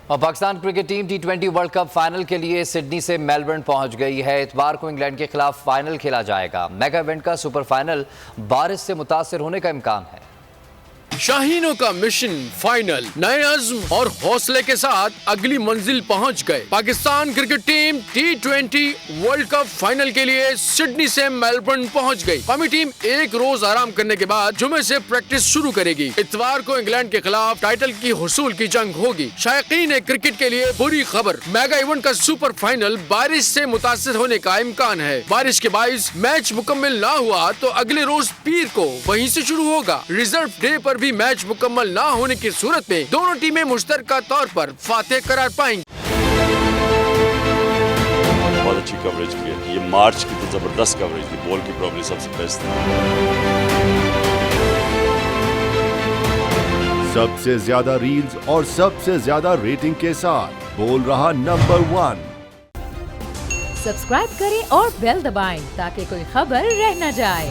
और Pakistan cricket team T20 world cup final के लिए सिडनी से मेलबर्न पहुंच गई है। इतवार को इंग्लैंड के खिलाफ फाइनल खेला जाएगा। मेगा इवेंट का सुपर फाइनल बारिश से मुतासिर होने का इम्कान है। शाहीनों का मिशन फाइनल नए अज़्म और हौसले के साथ अगली मंजिल पहुंच गए। Pakistan cricket team T20 world cup final के लिए सिडनी से मेलबर्न पहुंच गई। कौमी टीम एक रोज आराम करने के बाद जुमे से प्रैक्टिस शुरू करेगी। इतवार को इंग्लैंड के खिलाफ टाइटल की हुसूल की जंग होगी। शायकीन क्रिकेट के लिए बुरी खबर, मेगा इवेंट का सुपर फाइनल बारिश से मुतासिर होने का इम्कान है। बारिश के बाइस मैच मुकम्मल ना हुआ तो अगले रोज पीर को वहीं से शुरू होगा। रिजर्व डे पर भी मैच मुकम्मल ना होने की सूरत में दोनों टीमें मुश्तरका तौर पर फातेह करार पाएंगी। बहुत अच्छी कवरेज की है। ये मार्च की तो जबरदस्त कवरेज थी, बॉल की प्रॉब्लम सबसे बेस्ट थी। सबसे ज्यादा रील्स और सबसे ज्यादा रेटिंग के साथ बोल रहा नंबर 1। सब्सक्राइब करें और बेल दबाएं ताकि कोई खबर रह न जाए।